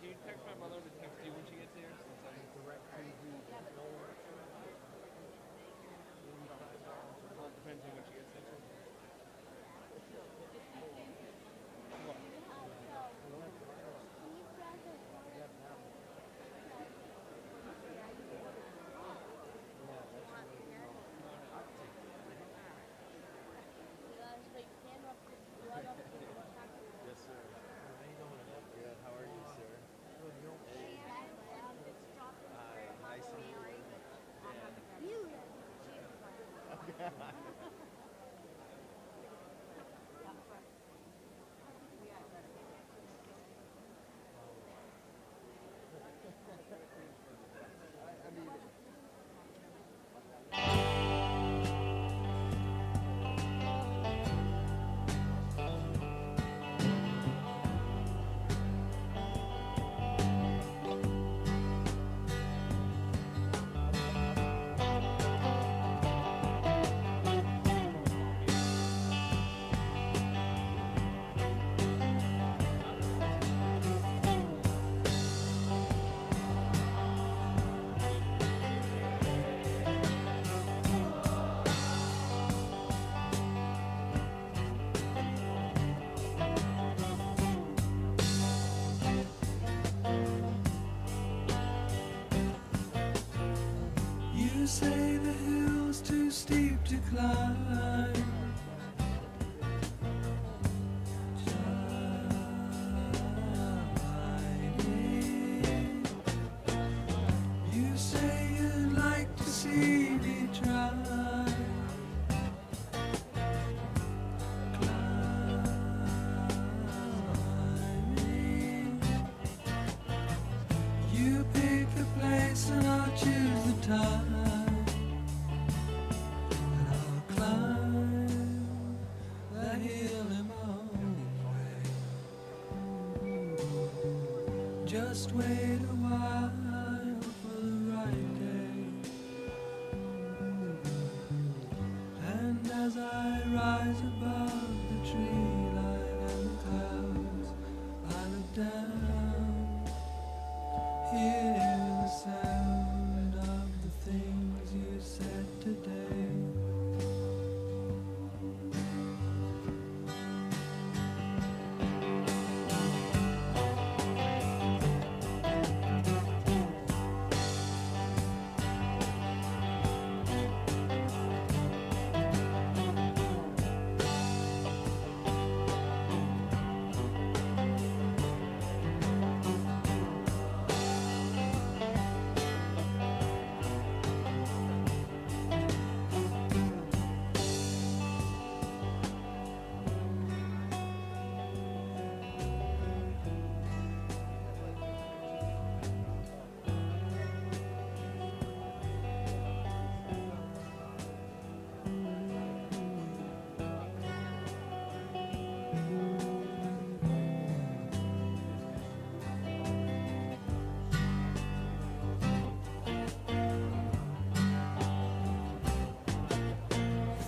Can you text my mother to text you when she gets here? Since I'm direct to the well, it depends on when she gets here. What? Yes, sir. Good. How are you, sir? Hi. Nice to meet you. Okay. You say the hill's too steep to climb. Shining. You say you'd like to see me try. Climbing. You pick a place and I'll choose the time. Just wait a while for the right day. And as I rise above the tree line and the clouds, I look down, hear the sound of the things you said today.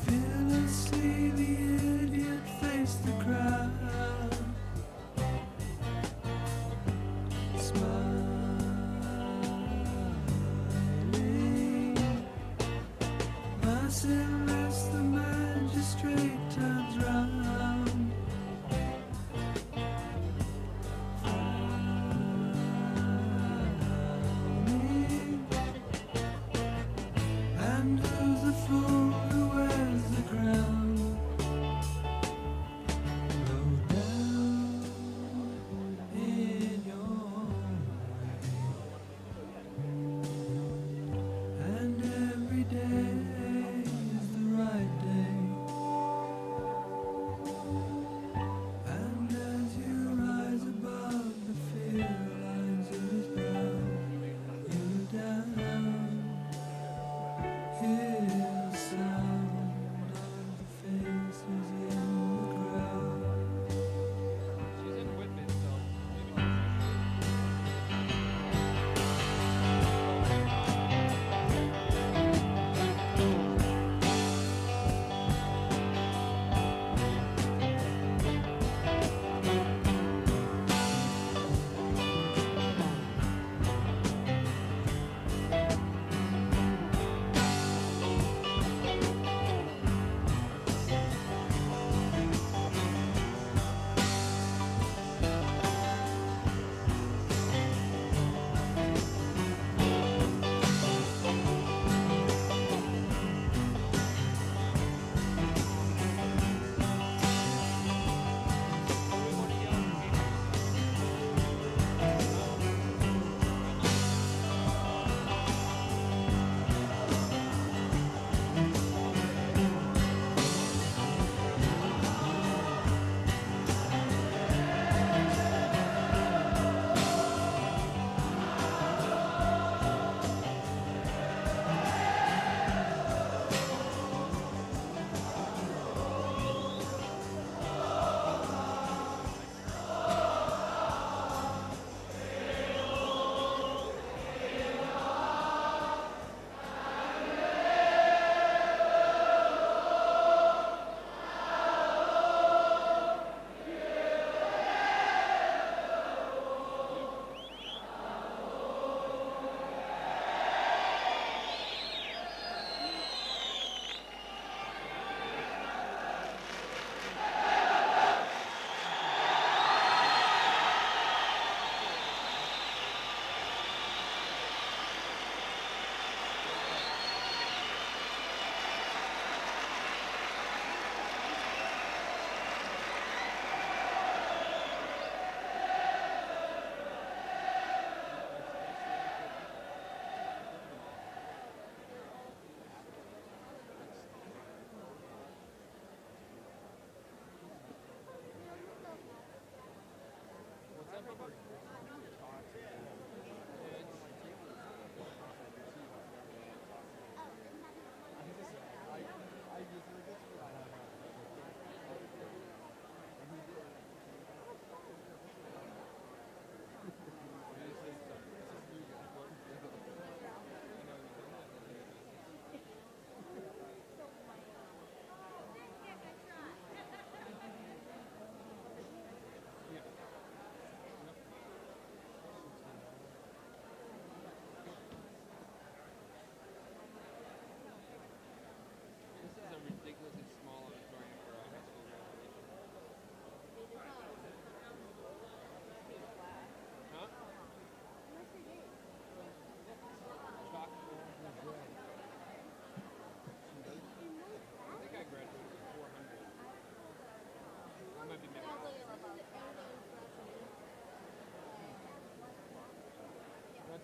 Fearlessly the idiot faced the crowd, smiling. Merciless the magistrate turns round, frowning. And who's the fool who wears the crown? Low down.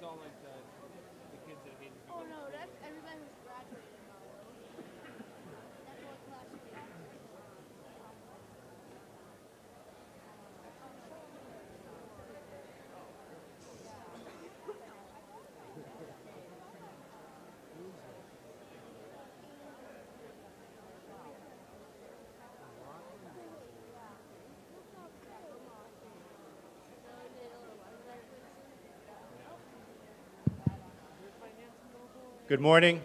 is all like the kids that hated to Oh go to no, school. that's everybody who's graduated now. That's what class we have. Good morning.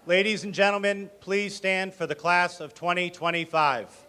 Ladies and gentlemen, please stand for the class of 2025.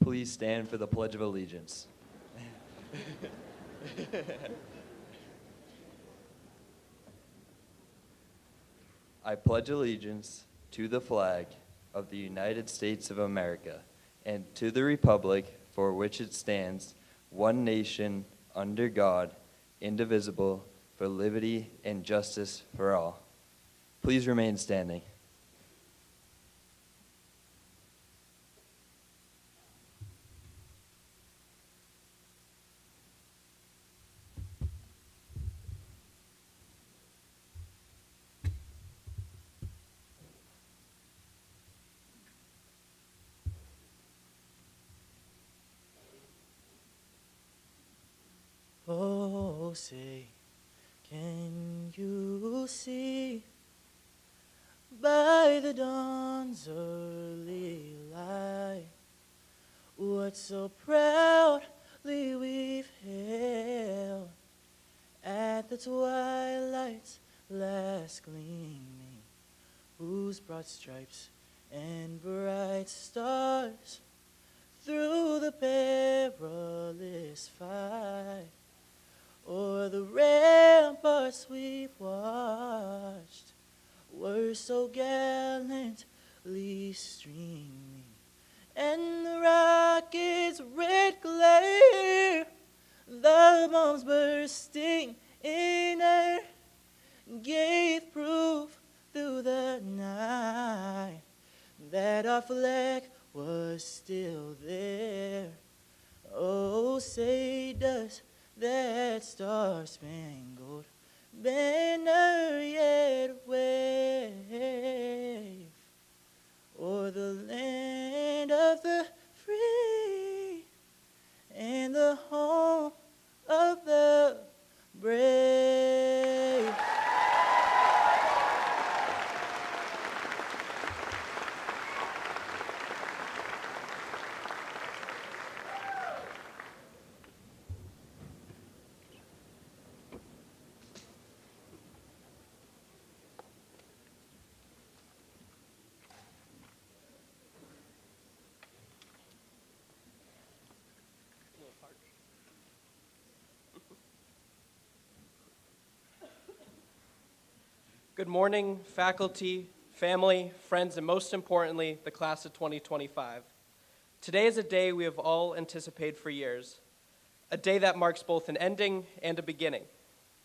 Please stand for the Pledge of Allegiance. I pledge allegiance to the flag of the United States of America and to the republic for which it stands, one nation, under God, indivisible, for liberty and justice for all. Please remain standing. Oh, say, can you see by the dawn's early light what so proudly we've hailed at the twilight's last gleaming, whose broad stripes and bright stars through the perilous fight o'er the ramparts we've watched were so gallantly streaming, and the rocket's red glare, the bombs bursting in air, gave proof through the night that our flag was still there. Oh, say does that star-spangled banner yet wave o'er the land of the free and the home of the brave? Good morning, faculty, family, friends, and most importantly, the class of 2025. Today is a day we have all anticipated for years, a day that marks both an ending and a beginning.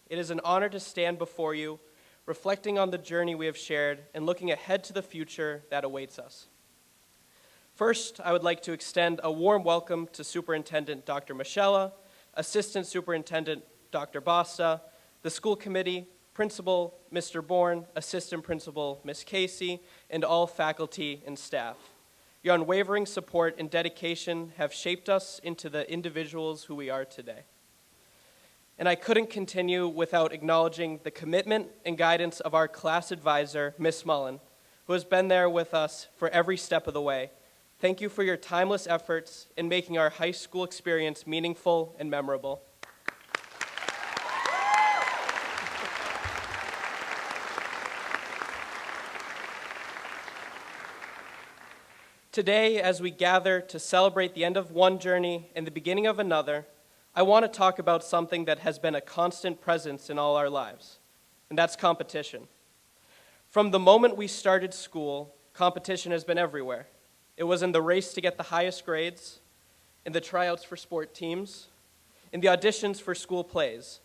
It is an honor to stand before you, reflecting on the journey we have shared and looking ahead to the future that awaits us. First, I would like to extend a warm welcome to Superintendent Dr. Michella, Assistant Superintendent Dr. Basta, the school committee, Principal Mr. Bourne, Assistant Principal Ms. Casey, and all faculty and staff. Your unwavering support and dedication have shaped us into the individuals who we are today. And I couldn't continue without acknowledging the commitment and guidance of our class advisor, Ms. Mullen, who has been there with us for every step of the way. Thank you for your timeless efforts in making our high school experience meaningful and memorable. Today, as we gather to celebrate the end of one journey and the beginning of another, I want to talk about something that has been a constant presence in all our lives, and that's competition. From the moment we started school, competition has been everywhere. It was in the race to get the highest grades, in the tryouts for sport teams, in the auditions for school plays,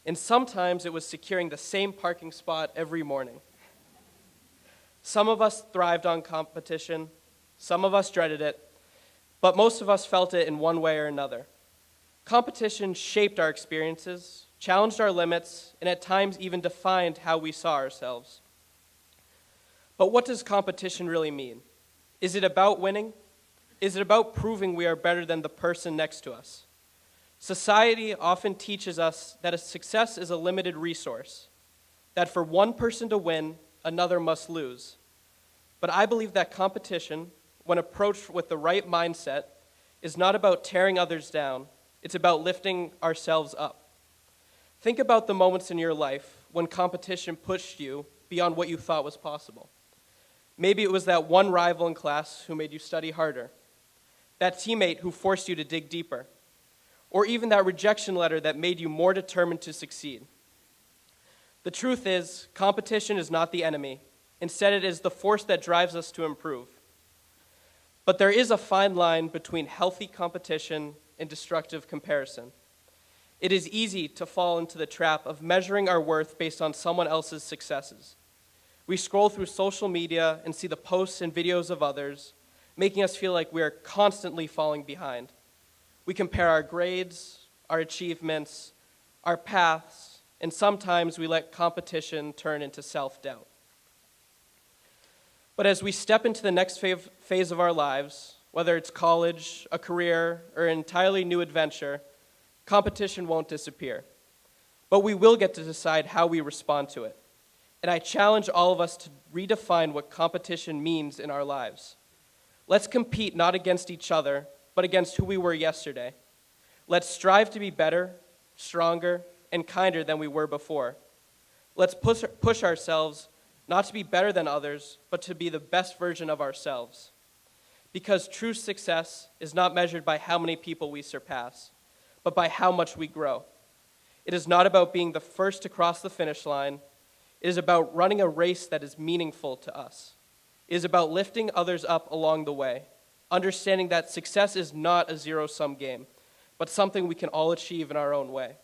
and sometimes it was securing the same parking spot every morning. Some of us thrived on competition, some of us dreaded it, but most of us felt it in one way or another. Competition shaped our experiences, challenged our limits, and at times even defined how we saw ourselves. But what does competition really mean? Is it about winning? Is it about proving we are better than the person next to us? Society often teaches us that a success is a limited resource, that for one person to win, another must lose. But I believe that competition, when approached with the right mindset, is not about tearing others down. It's about lifting ourselves up. Think about the moments in your life when competition pushed you beyond what you thought was possible. Maybe it was that one rival in class who made you study harder. that teammate who forced you to dig deeper, or even that rejection letter that made you more determined to succeed. The truth is, competition is not the enemy. Instead, it is the force that drives us to improve. But there is a fine line between healthy competition and destructive comparison. It is easy to fall into the trap of measuring our worth based on someone else's successes. We scroll through social media and see the posts and videos of others, making us feel like we are constantly falling behind. We compare our grades, our achievements, our paths, and sometimes we let competition turn into self-doubt. But as we step into the next phase of our lives, whether it's college, a career, or an entirely new adventure, competition won't disappear. But we will get to decide how we respond to it. And I challenge all of us to redefine what competition means in our lives. Let's compete not against each other, but against who we were yesterday. Let's strive to be better, stronger, and kinder than we were before. Let's push ourselves not to be better than others, but to be the best version of ourselves. Because true success is not measured by how many people we surpass, but by how much we grow. It is not about being the first to cross the finish line. It is about running a race that is meaningful to us. It is about lifting others up along the way, understanding that success is not a zero-sum game, but something we can all achieve in our own way.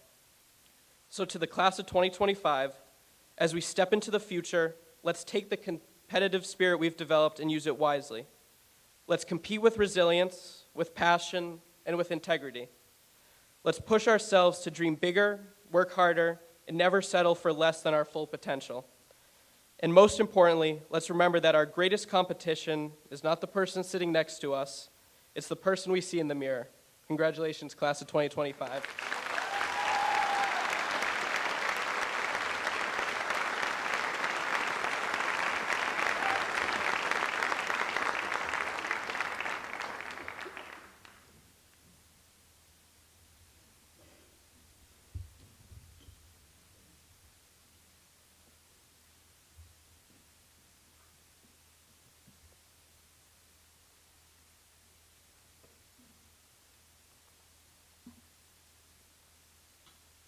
So to the class of 2025, as we step into the future, let's take the competitive spirit we've developed and use it wisely. Let's compete with resilience, with passion, and with integrity. Let's push ourselves to dream bigger, work harder, and never settle for less than our full potential. And most importantly, let's remember that our greatest competition is not the person sitting next to us, it's the person we see in the mirror. Congratulations, class of 2025.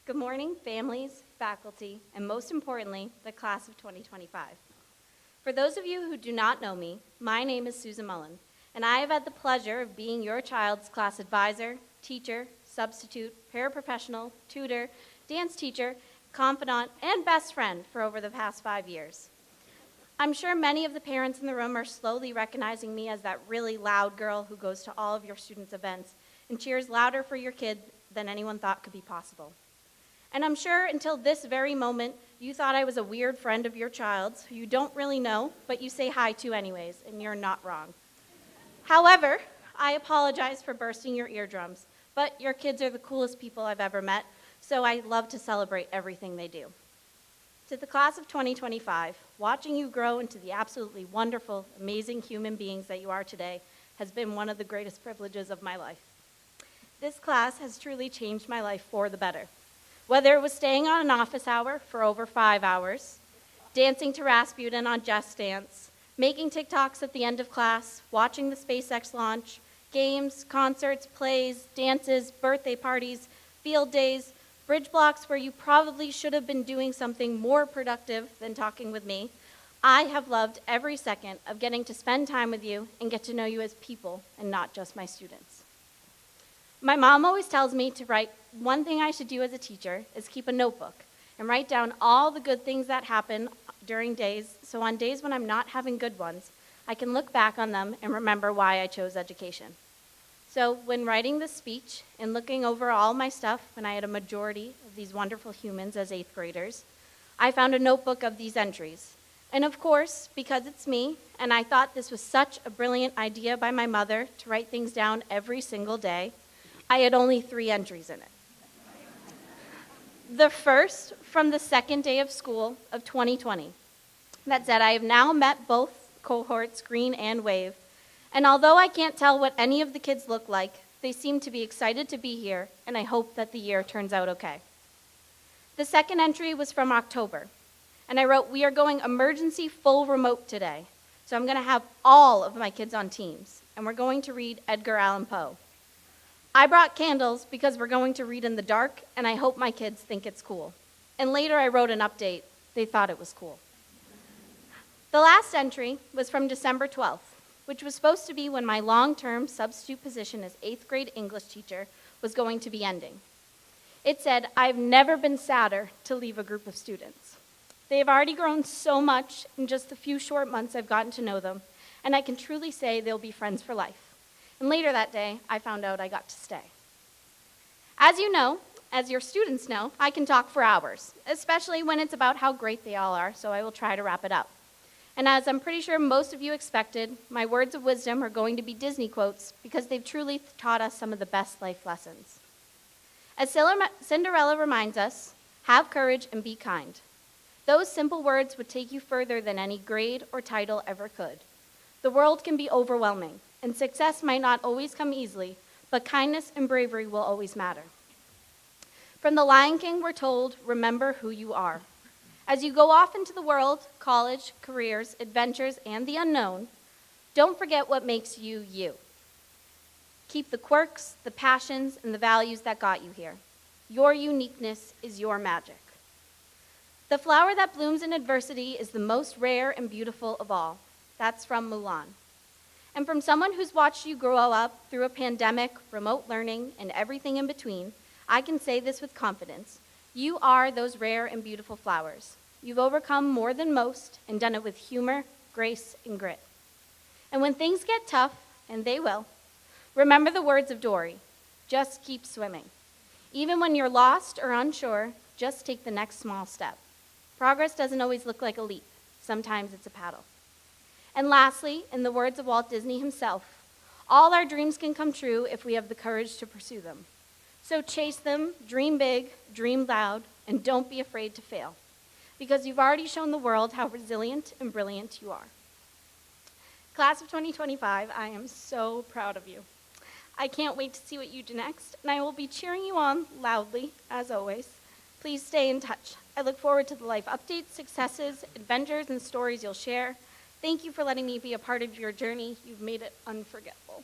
Good morning, families, faculty, and most importantly, the class of 2025. For those of you who do not know me, my name is Susan Mullen, and I have had the pleasure of being your child's class advisor, teacher, substitute, paraprofessional, tutor, dance teacher, confidant, and best friend for over the past 5 years. I'm sure many of the parents in the room are slowly recognizing me as that really loud girl who goes to all of your students' events and cheers louder for your kid than anyone thought could be possible. And I'm sure until this very moment, you thought I was a weird friend of your child's who you don't really know, but you say hi to anyways, and you're not wrong. However, I apologize for bursting your eardrums, but your kids are the coolest people I've ever met, so I love to celebrate everything they do. To the class of 2025, watching you grow into the absolutely wonderful, amazing human beings that you are today has been one of the greatest privileges of my life. This class has truly changed my life for the better. Whether it was staying on an office hour for over 5 hours, dancing to Rasputin on Just Dance, making TikToks at the end of class, watching the SpaceX launch, games, concerts, plays, dances, birthday parties, field days, bridge blocks where you probably should have been doing something more productive than talking with me, I have loved every second of getting to spend time with you and get to know you as people and not just my students. My mom always tells me to write one thing I should do as a teacher is keep a notebook and write down all the good things that happen during days, so on days when I'm not having good ones, I can look back on them and remember why I chose education. So when writing this speech and looking over all my stuff when I had a majority of these wonderful humans as 8th graders, I found a notebook of these entries. And of course, because it's me, and I thought this was such a brilliant idea by my mother to write things down every single day, I had only 3 entries in it. The first from the second day of school of 2020 that said, I have now met both cohorts, Green and Wave, and although I can't tell what any of the kids look like, they seem to be excited to be here, and I hope that the year turns out okay. The second entry was from October, and I wrote, we are going emergency full remote today, so I'm going to have all of my kids on Teams. and we're going to read Edgar Allan Poe. I brought candles because we're going to read in the dark, and I hope my kids think it's cool. And later I wrote an update. They thought it was cool. The last entry was from December 12th, which was supposed to be when my long-term substitute position as 8th grade English teacher was going to be ending. It said, "I've never been sadder to leave a group of students. They have already grown so much in just the few short months I've gotten to know them, and I can truly say they'll be friends for life." And later that day, I found out I got to stay. As you know, as your students know, I can talk for hours, especially when it's about how great they all are, so I will try to wrap it up. And as I'm pretty sure most of you expected, my words of wisdom are going to be Disney quotes because they've truly taught us some of the best life lessons. As Cinderella reminds us, have courage and be kind. Those simple words would take you further than any grade or title ever could. The world can be overwhelming, and success might not always come easily, but kindness and bravery will always matter. From The Lion King, we're told, remember who you are. As you go off into the world, college, careers, adventures, and the unknown, don't forget what makes you you. Keep the quirks, the passions, and the values that got you here. Your uniqueness is your magic. The flower that blooms in adversity is the most rare and beautiful of all. That's from Mulan. And from someone who's watched you grow up through a pandemic, remote learning, and everything in between, I can say this with confidence. You are those rare and beautiful flowers. You've overcome more than most and done it with humor, grace, and grit. And when things get tough, and they will, remember the words of Dory. Just keep swimming. Even when you're lost or unsure, just take the next small step. Progress doesn't always look like a leap. Sometimes it's a paddle. And lastly, in the words of Walt Disney himself, all our dreams can come true if we have the courage to pursue them. So chase them, dream big, dream loud, and don't be afraid to fail, because you've already shown the world how resilient and brilliant you are. Class of 2025, I am so proud of you. I can't wait to see what you do next, and I will be cheering you on loudly, as always. Please stay in touch. I look forward to the life updates, successes, adventures, and stories you'll share. Thank you for letting me be a part of your journey. You've made it unforgettable.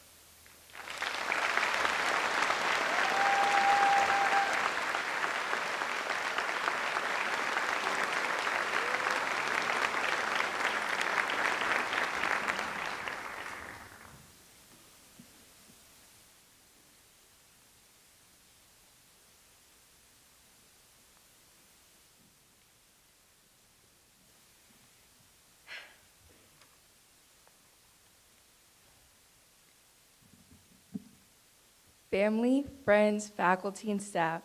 Family, friends, faculty, and staff,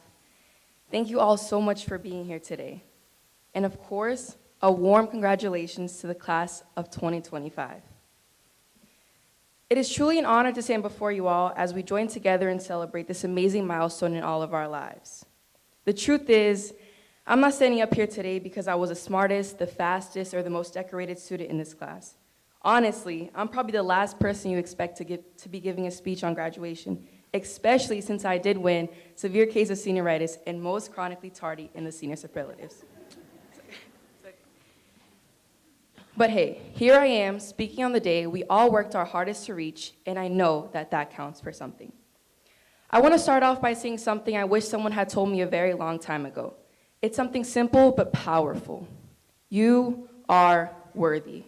thank you all so much for being here today. And of course, a warm congratulations to the class of 2025. It is truly an honor to stand before you all as we join together and celebrate this amazing milestone in all of our lives. The truth is, I'm not standing up here today because I was the smartest, the fastest, or the most decorated student in this class. Honestly, I'm probably the last person you expect to be giving a speech on graduation, especially since I did win severe case of senioritis and most chronically tardy in the senior superlatives. But hey, here I am speaking on the day we all worked our hardest to reach, and I know that that counts for something. I want to start off by saying something I wish someone had told me a very long time ago. It's something simple but powerful. You are worthy.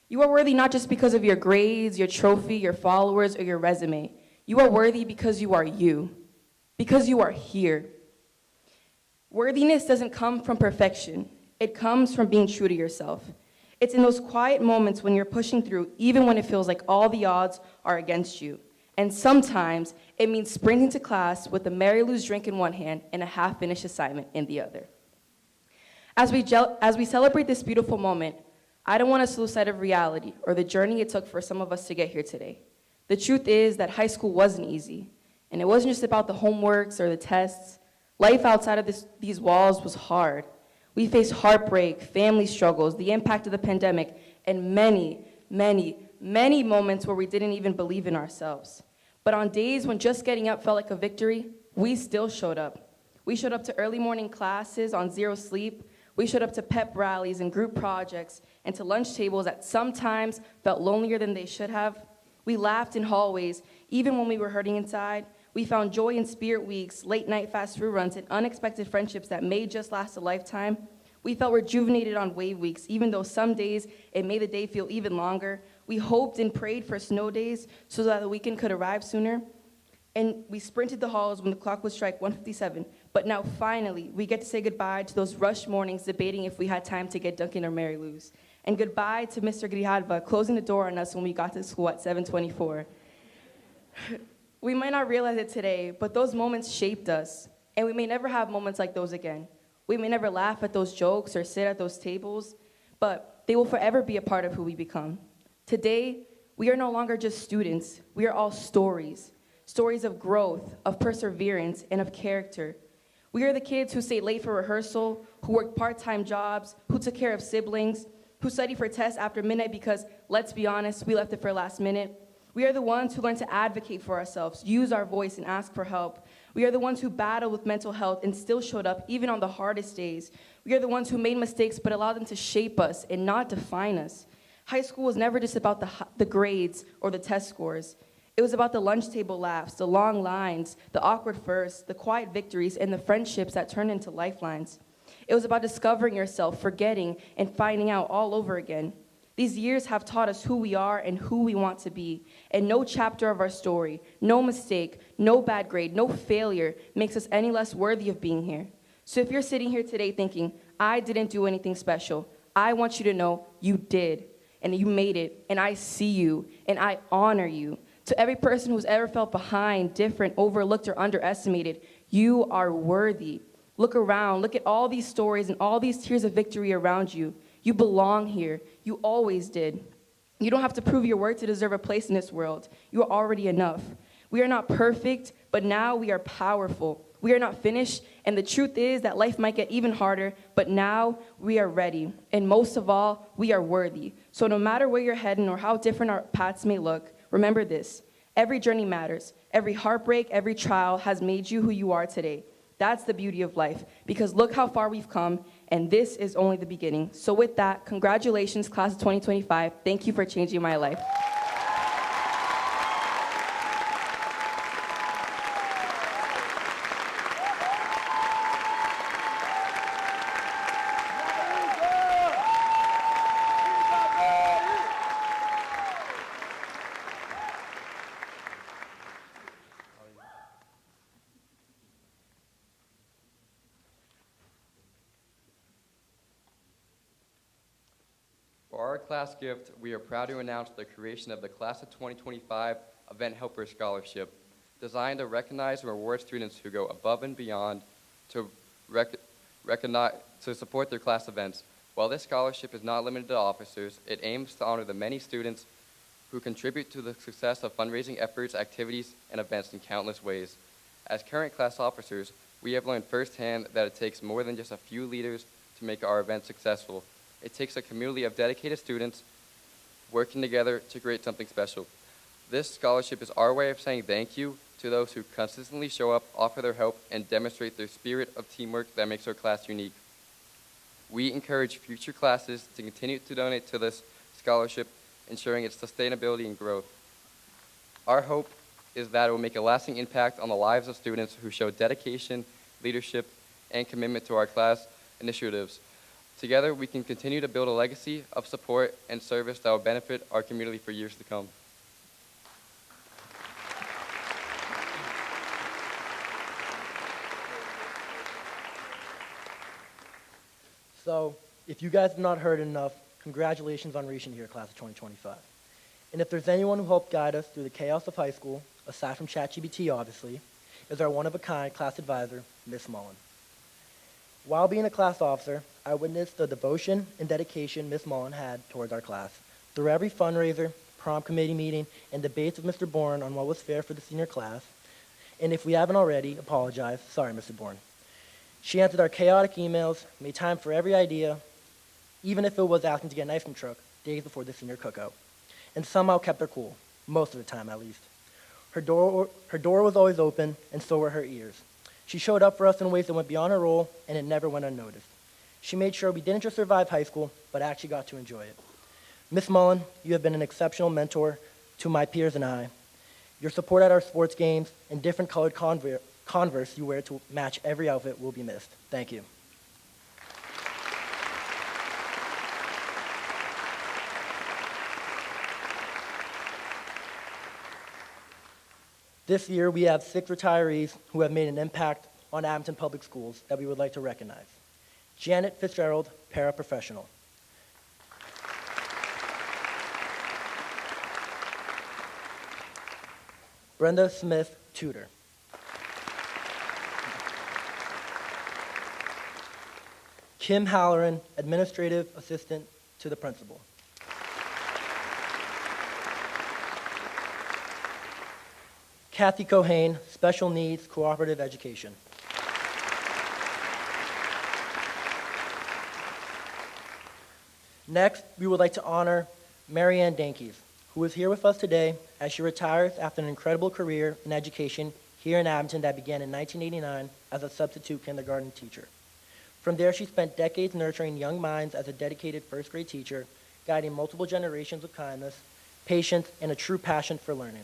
You are worthy not just because of your grades, your trophy, your followers, or your resume. You are worthy because you are here. Worthiness doesn't come from perfection. It comes from being true to yourself. It's in those quiet moments when you're pushing through, even when it feels like all the odds are against you. And sometimes it means sprinting to class with a Mary Lou's drink in one hand and a half-finished assignment in the other. As we celebrate this beautiful moment, I don't want us to lose sight of reality or the journey it took for some of us to get here today. The truth is that high school wasn't easy, and it wasn't just about the homeworks or the tests. Life outside of these walls was hard. We faced heartbreak, family struggles, the impact of the pandemic, and many, many, many moments where we didn't even believe in ourselves. But on days when just getting up felt like a victory, we still showed up. We showed up to early morning classes on zero sleep. We showed up to pep rallies and group projects and to lunch tables that sometimes felt lonelier than they should have. We laughed in hallways, even when we were hurting inside. We found joy in spirit weeks, late night fast food runs, and unexpected friendships that may just last a lifetime. We felt rejuvenated on wave weeks, even though some days it made the day feel even longer. We hoped and prayed for snow days so that the weekend could arrive sooner. And we sprinted the halls when the clock would strike 1:57. But now, finally, we get to say goodbye to those rushed mornings debating if we had time to get Dunkin' or Mary Lou's. And goodbye to Mr. Grijalva closing the door on us when we got to school at 7:24. We might not realize it today, but those moments shaped us. And we may never have moments like those again. We may never laugh at those jokes or sit at those tables, but they will forever be a part of who we become. Today, we are no longer just students. We are all stories. Stories of growth, of perseverance, and of character. We are the kids who stayed late for rehearsal, who worked part-time jobs, who took care of siblings, who studied for tests after midnight because, let's be honest, we left it for last minute. We are the ones who learned to advocate for ourselves, use our voice, and ask for help. We are the ones who battled with mental health and still showed up even on the hardest days. We are the ones who made mistakes but allowed them to shape us and not define us. High school was never just about the grades or the test scores. It was about the lunch table laughs, the long lines, the awkward firsts, the quiet victories, and the friendships that turned into lifelines. It was about discovering yourself, forgetting, and finding out all over again. These years have taught us who we are and who we want to be, and no chapter of our story, no mistake, no bad grade, no failure makes us any less worthy of being here. So if you're sitting here today thinking, I didn't do anything special, I want you to know you did, and you made it, and I see you, and I honor you. To every person who's ever felt behind, different, overlooked, or underestimated, you are worthy. Look around. Look at all these stories and all these tears of victory around you. You belong here. You always did. You don't have to prove your worth to deserve a place in this world. You are already enough. We are not perfect, but now we are powerful. We are not finished, and the truth is that life might get even harder, but now we are ready. And most of all, we are worthy. So no matter where you're heading or how different our paths may look, remember this, every journey matters. Every heartbreak, every trial has made you who you are today. That's the beauty of life, because look how far we've come, and this is only the beginning. So with that, congratulations, class of 2025. Thank you for changing my life. For our class gift, we are proud to announce the creation of the Class of 2025 Event Helper Scholarship, designed to recognize and reward students who go above and beyond to support their class events. While this scholarship is not limited to officers, it aims to honor the many students who contribute to the success of fundraising efforts, activities, and events in countless ways. As current class officers, we have learned firsthand that it takes more than just a few leaders to make our event successful. It takes a community of dedicated students working together to create something special. This scholarship is our way of saying thank you to those who consistently show up, offer their help, and demonstrate their spirit of teamwork that makes our class unique. We encourage future classes to continue to donate to this scholarship, ensuring its sustainability and growth. Our hope is that it will make a lasting impact on the lives of students who show dedication, leadership, and commitment to our class initiatives. Together, we can continue to build a legacy of support and service that will benefit our community for years to come. So, if you guys have not heard enough, congratulations on reaching here, class of 2025. And if there's anyone who helped guide us through the chaos of high school, aside from ChatGPT obviously, is our one-of-a-kind class advisor, Miss Mullen. While being a class officer, I witnessed the devotion and dedication Miss Mullen had towards our class. Through every fundraiser, prom committee meeting, and debates with Mr. Bourne on what was fair for the senior class, and if we haven't already, apologize. Sorry, Mr. Bourne. She answered our chaotic emails, made time for every idea, even if it was asking to get an ice cream truck days before the senior cookout, and somehow kept her cool, most of the time at least. Her door was always open, and so were her ears. She showed up for us in ways that went beyond her role, and it never went unnoticed. She made sure we didn't just survive high school, but actually got to enjoy it. Miss Mullen, you have been an exceptional mentor to my peers and I, your support at our sports games, and different colored Converse you wear to match every outfit will be missed. Thank you. This year, we have 6 retirees who have made an impact on Abington Public Schools that we would like to recognize. Janet Fitzgerald, paraprofessional. Brenda Smith, tutor. Kim Halloran, administrative assistant to the principal. Kathy Cohane, special needs cooperative education. Next, we would like to honor Marianne Dankies, who is here with us today as she retires after an incredible career in education here in Abington that began in 1989 as a substitute kindergarten teacher. From there, she spent decades nurturing young minds as a dedicated first grade teacher, guiding multiple generations with kindness, patience, and a true passion for learning.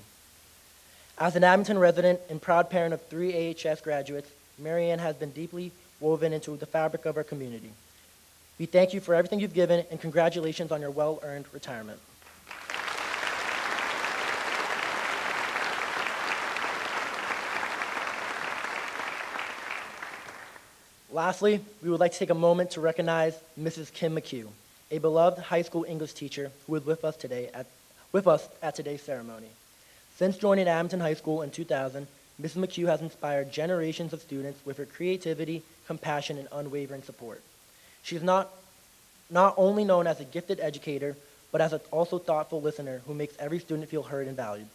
As an Abington resident and proud parent of 3 AHS graduates, Marianne has been deeply woven into the fabric of our community. We thank you for everything you've given, and congratulations on your well-earned retirement. Lastly, we would like to take a moment to recognize Mrs. Kim McHugh, a beloved high school English teacher who is with us at today's ceremony. Since joining Abington High School in 2000, Mrs. McHugh has inspired generations of students with her creativity, compassion, and unwavering support. She is not only known as a gifted educator, but as an also thoughtful listener who makes every student feel heard and valued.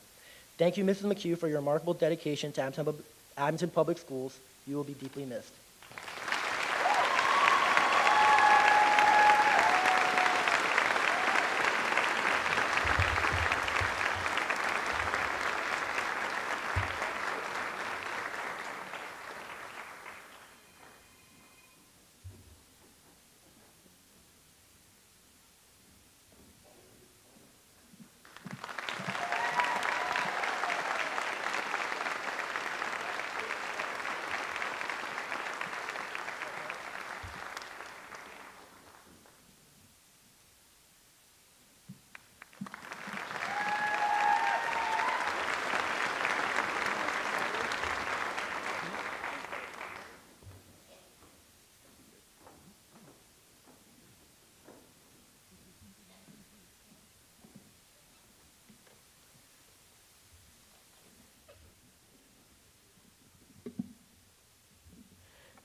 Thank you, Mrs. McHugh, for your remarkable dedication to Abington Public Schools. You will be deeply missed.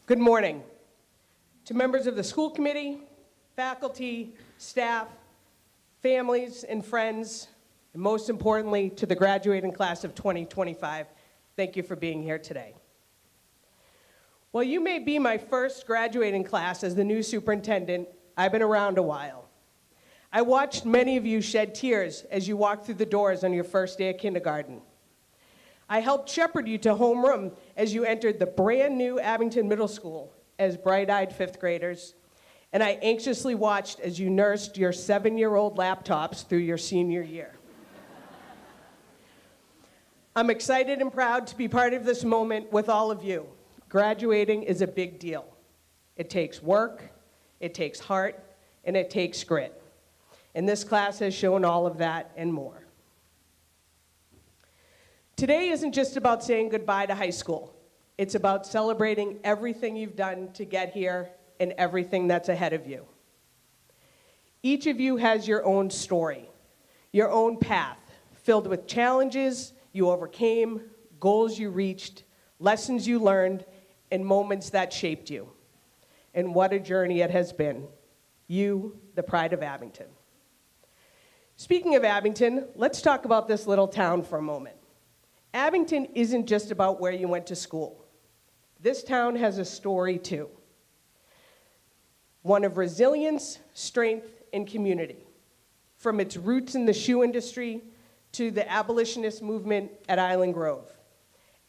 Good morning to members of the school committee, faculty, staff, families, and friends, and most importantly, to the graduating class of 2025. Thank you for being here today. While you may be my first graduating class as the new superintendent, I've been around a while. I watched many of you shed tears as you walked through the doors on your first day of kindergarten. I helped shepherd you to homeroom as you entered the brand new Abington Middle School as bright-eyed fifth graders, and I anxiously watched as you nursed your 7-year-old laptops through your senior year. I'm excited and proud to be part of this moment with all of you. Graduating is a big deal. It takes work, it takes heart, and it takes grit. And this class has shown all of that and more. Today isn't just about saying goodbye to high school. It's about celebrating everything you've done to get here and everything that's ahead of you. Each of you has your own story, your own path, filled with challenges you overcame, goals you reached, lessons you learned, and moments that shaped you. And what a journey it has been. You, the pride of Abington. Speaking of Abington, let's talk about this little town for a moment. Abington isn't just about where you went to school. This town has a story too. One of resilience, strength, and community. From its roots in the shoe industry to the abolitionist movement at Island Grove.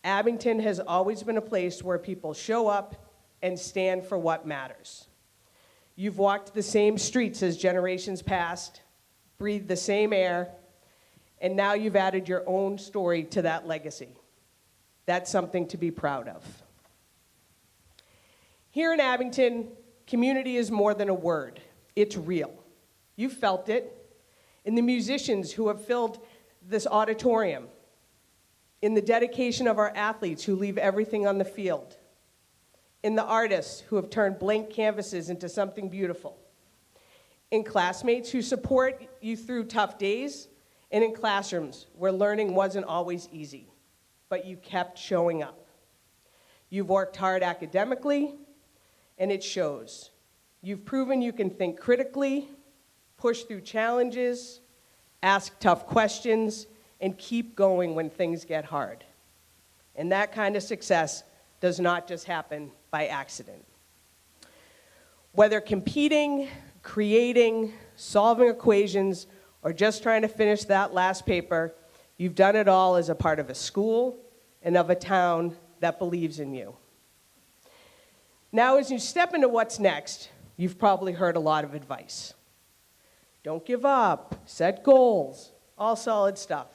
Abington has always been a place where people show up and stand for what matters. You've walked the same streets as generations past, breathed the same air, And now you've added your own story to that legacy. That's something to be proud of. Here in Abington, community is more than a word. It's real. You felt it in the musicians who have filled this auditorium, in the dedication of our athletes who leave everything on the field, in the artists who have turned blank canvases into something beautiful, in classmates who support you through tough days, and in classrooms where learning wasn't always easy, but you kept showing up. You've worked hard academically, and it shows. You've proven you can think critically, push through challenges, ask tough questions, and keep going when things get hard. And that kind of success does not just happen by accident. Whether competing, creating, solving equations, or just trying to finish that last paper, you've done it all as a part of a school and of a town that believes in you. Now, as you step into what's next, you've probably heard a lot of advice. Don't give up, set goals, all solid stuff.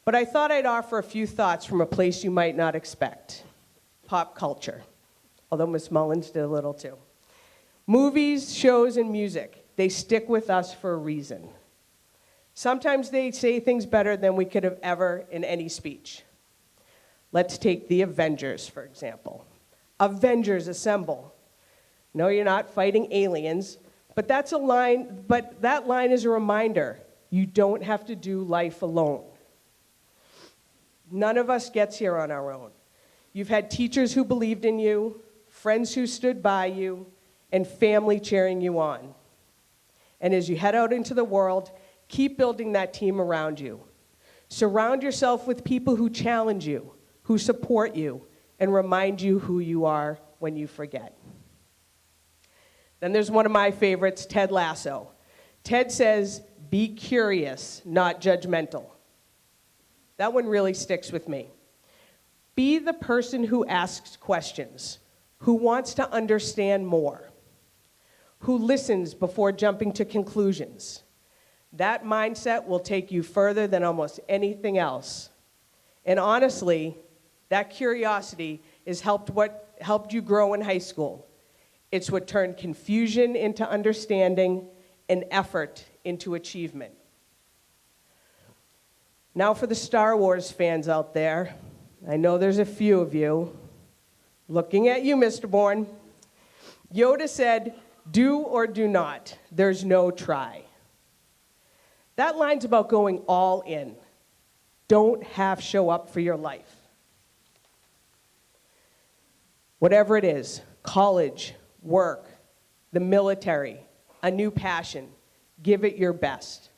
But I thought I'd offer a few thoughts from a place you might not expect. Pop culture, although Ms. Mullins did a little too. Movies, shows, and music, they stick with us for a reason. Sometimes they say things better than we could have ever in any speech. Let's take the Avengers, for example. Avengers assemble. No, you're not fighting aliens, but that line is a reminder. You don't have to do life alone. None of us gets here on our own. You've had teachers who believed in you, friends who stood by you, and family cheering you on. And as you head out into the world, keep building that team around you. Surround yourself with people who challenge you, who support you, and remind you who you are when you forget. Then there's one of my favorites, Ted Lasso. Ted says, be curious, not judgmental. That one really sticks with me. Be the person who asks questions, who wants to understand more, who listens before jumping to conclusions. That mindset will take you further than almost anything else. And honestly, that curiosity is what helped you grow in high school. It's what turned confusion into understanding and effort into achievement. Now for the Star Wars fans out there, I know there's a few of you. Looking at you, Mr. Bourne. Yoda said, do or do not. There's no try. That line's about going all in. Don't half show up for your life. Whatever it is, college, work, the military, a new passion, give it your best.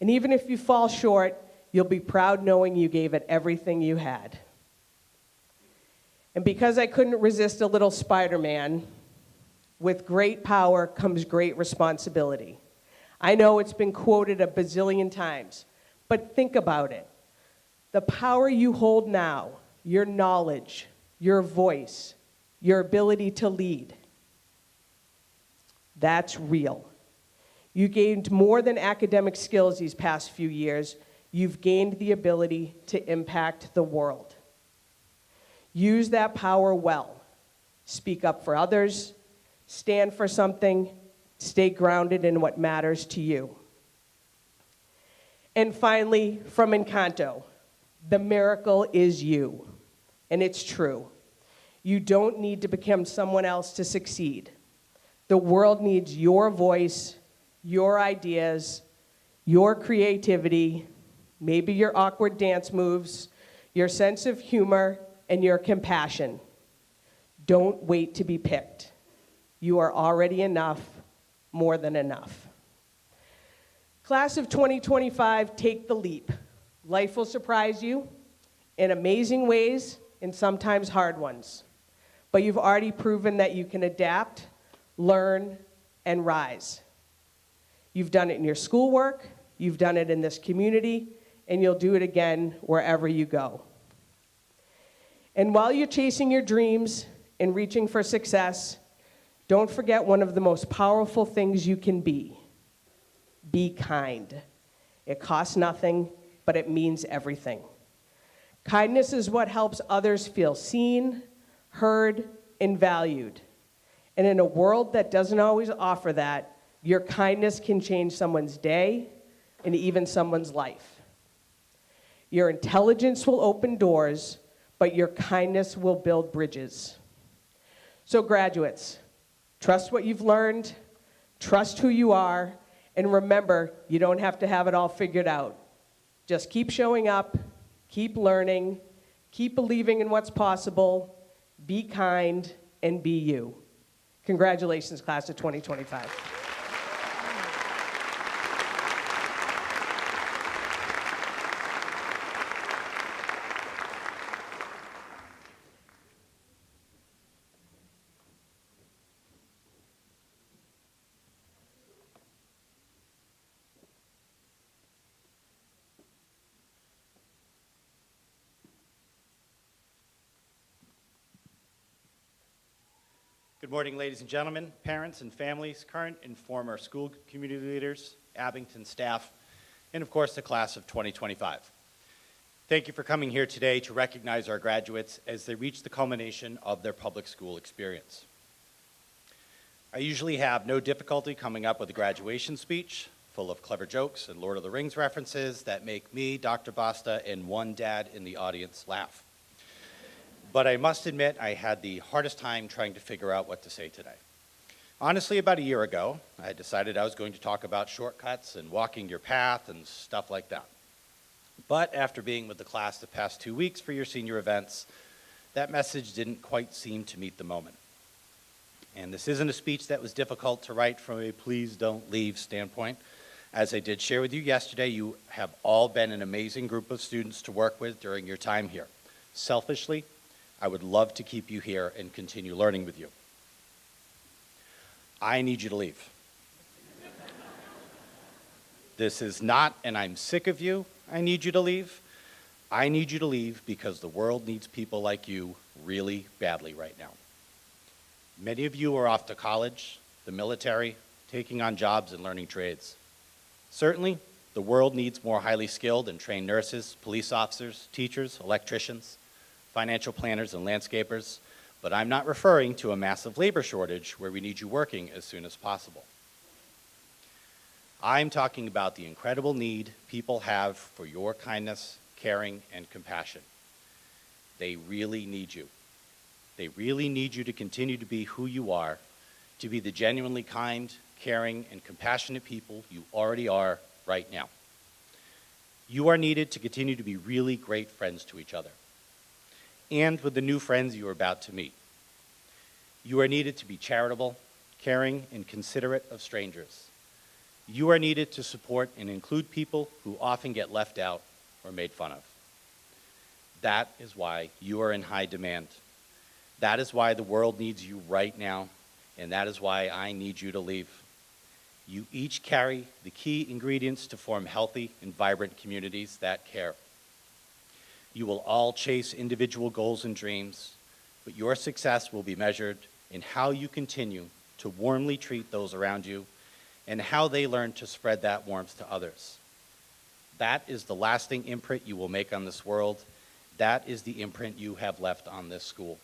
And even if you fall short, you'll be proud knowing you gave it everything you had. And because I couldn't resist a little Spider-Man, with great power comes great responsibility. I know it's been quoted a bazillion times, but think about it. The power you hold now, your knowledge, your voice, your ability to lead, that's real. You gained more than academic skills these past few years. You've gained the ability to impact the world. Use that power well. Speak up for others, stand for something, stay grounded in what matters to you. And finally, from Encanto, the miracle is you. And it's true. You don't need to become someone else to succeed. The world needs your voice, your ideas, your creativity, maybe your awkward dance moves, your sense of humor, and your compassion. Don't wait to be picked. You are already enough, more than enough. Class of 2025, take the leap. Life will surprise you in amazing ways and sometimes hard ones. But you've already proven that you can adapt, learn, and rise. You've done it in your schoolwork, you've done it in this community, and you'll do it again wherever you go. And while you're chasing your dreams and reaching for success, don't forget one of the most powerful things you can be. Be kind. It costs nothing, but it means everything. Kindness is what helps others feel seen, heard, and valued. And in a world that doesn't always offer that, your kindness can change someone's day and even someone's life. Your intelligence will open doors, but your kindness will build bridges. So graduates, trust what you've learned, trust who you are, and remember, you don't have to have it all figured out. Just keep showing up, keep learning, keep believing in what's possible, be kind, and be you. Congratulations, class of 2025. Good morning, ladies and gentlemen, parents and families, current and former school community leaders, Abington staff, and of course the class of 2025. Thank you for coming here today to recognize our graduates as they reach the culmination of their public school experience. I usually have no difficulty coming up with a graduation speech full of clever jokes and Lord of the Rings references that make me, Dr. Basta, and one dad in the audience laugh. But I must admit I had the hardest time trying to figure out what to say today. Honestly, about a year ago, I decided I was going to talk about shortcuts and walking your path and stuff like that. But after being with the class the past 2 weeks for your senior events, that message didn't quite seem to meet the moment. And this isn't a speech that was difficult to write from a please don't leave standpoint. As I did share with you yesterday, you have all been an amazing group of students to work with during your time here. Selfishly, I would love to keep you here and continue learning with you. I need you to leave. This is not, and I'm sick of you, I need you to leave. I need you to leave because the world needs people like you really badly right now. Many of you are off to college, the military, taking on jobs and learning trades. Certainly, the world needs more highly skilled and trained nurses, police officers, teachers, electricians, financial planners, and landscapers, but I'm not referring to a massive labor shortage where we need you working as soon as possible. I'm talking about the incredible need people have for your kindness, caring, and compassion. They really need you. They really need you to continue to be who you are, to be the genuinely kind, caring, and compassionate people you already are right now. You are needed to continue to be really great friends to each other, and with the new friends you are about to meet. You are needed to be charitable, caring, and considerate of strangers. You are needed to support and include people who often get left out or made fun of. That is why you are in high demand. That is why the world needs you right now, and that is why I need you to leave. You each carry the key ingredients to form healthy and vibrant communities that care. You will all chase individual goals and dreams, but your success will be measured in how you continue to warmly treat those around you and how they learn to spread that warmth to others. That is the lasting imprint you will make on this world. That is the imprint you have left on this school.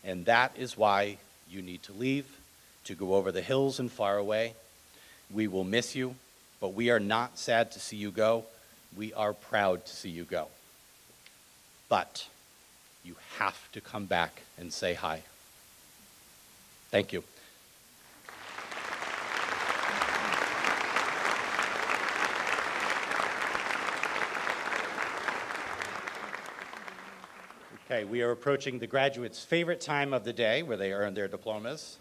And that is why you need to leave, to go over the hills and far away. We will miss you, but we are not sad to see you go. We are proud to see you go. But you have to come back and say hi. Thank you. Okay, we are approaching the graduates' favorite time of the day where they earn their diplomas.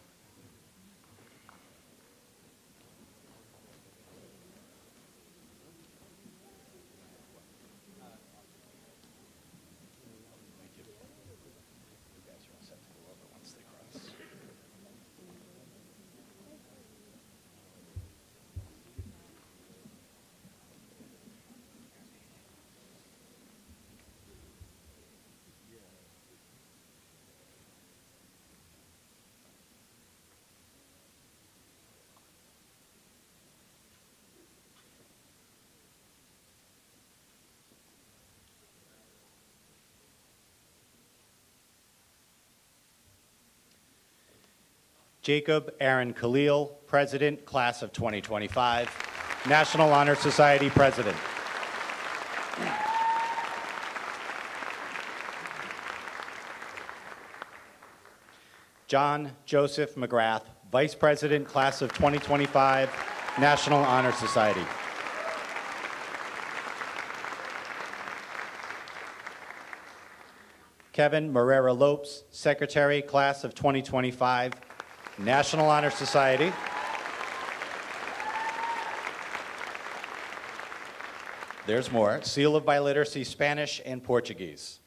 Jacob Aaron Khalil, President, Class of 2025, National Honor Society President. John Joseph McGrath, Vice President, Class of 2025, National Honor Society. Kevin Morera Lopes, Secretary, Class of 2025, National Honor Society. There's more. Seal of Biliteracy, Spanish and Portuguese.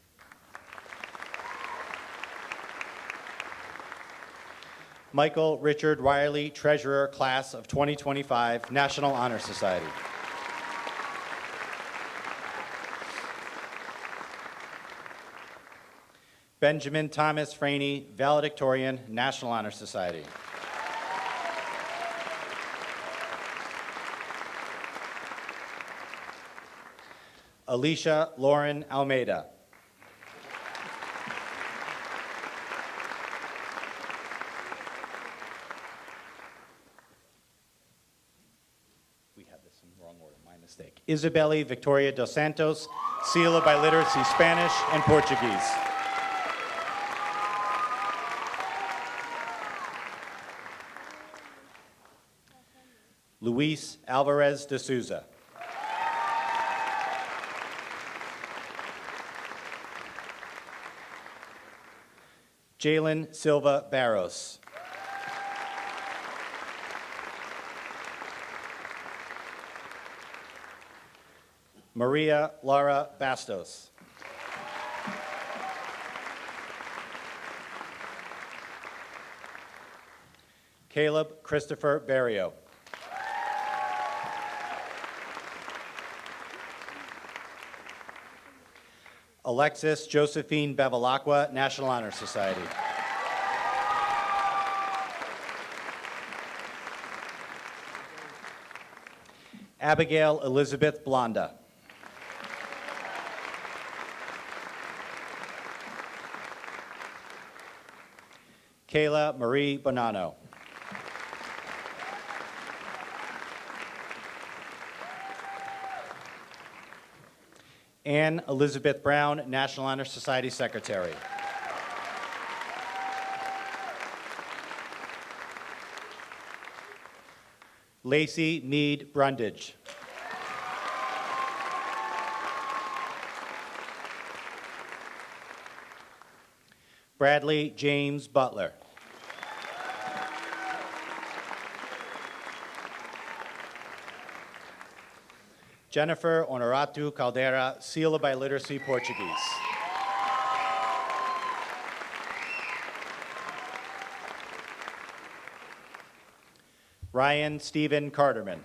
Michael Richard Riley, Treasurer, Class of 2025, National Honor Society. Benjamin Thomas Franey, Valedictorian, National Honor Society. Alicia Lauren Almeida. We have this in the wrong order, my mistake. Isabelle Victoria dos Santos, Seal of Biliteracy, Spanish and Portuguese. Luis Alvarez de Souza. Jalen Silva Barros. Maria Lara Bastos. Caleb Christopher Barrio. Alexis Josephine Bevilacqua, National Honor Society. Abigail Elizabeth Blonda. Kayla Marie Bonanno. Anne Elizabeth Brown, National Honor Society Secretary. Lacey Mead Brundage. Bradley James Butler. Jennifer Honoratu Caldera, Seal of Biliteracy, Portuguese. Ryan Stephen Carterman.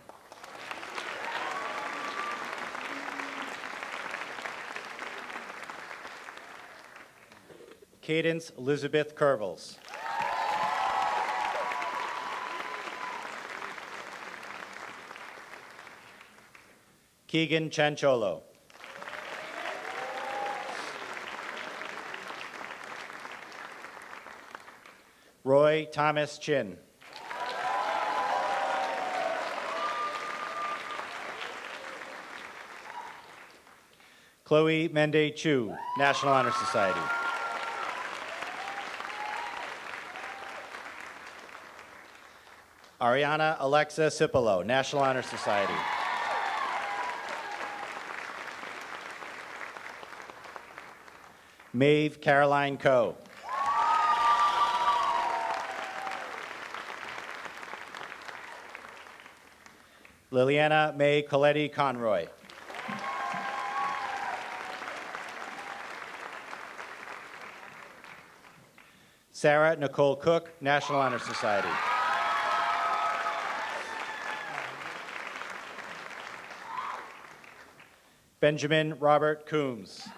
Cadence Elizabeth Curvels. Keegan Chancholo. Roy Thomas Chin. Chloe Mende Chu, National Honor Society. Ariana Alexa Cipolo, National Honor Society. Maeve Caroline Coe. Liliana May Coletti Conroy. Sarah Nicole Cook, National Honor Society. Benjamin Robert Coombs.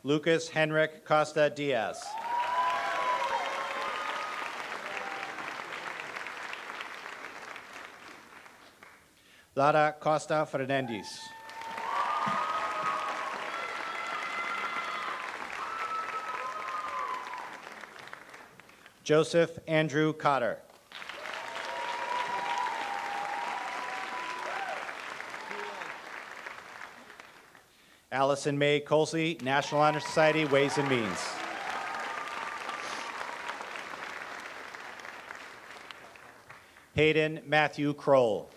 Lucas Henrik Costa Diaz. Lara Costa Fernandez. Joseph Andrew Cotter. Allison Mae Colsey, National Honor Society, Ways and Means. Hayden Matthew Kroll.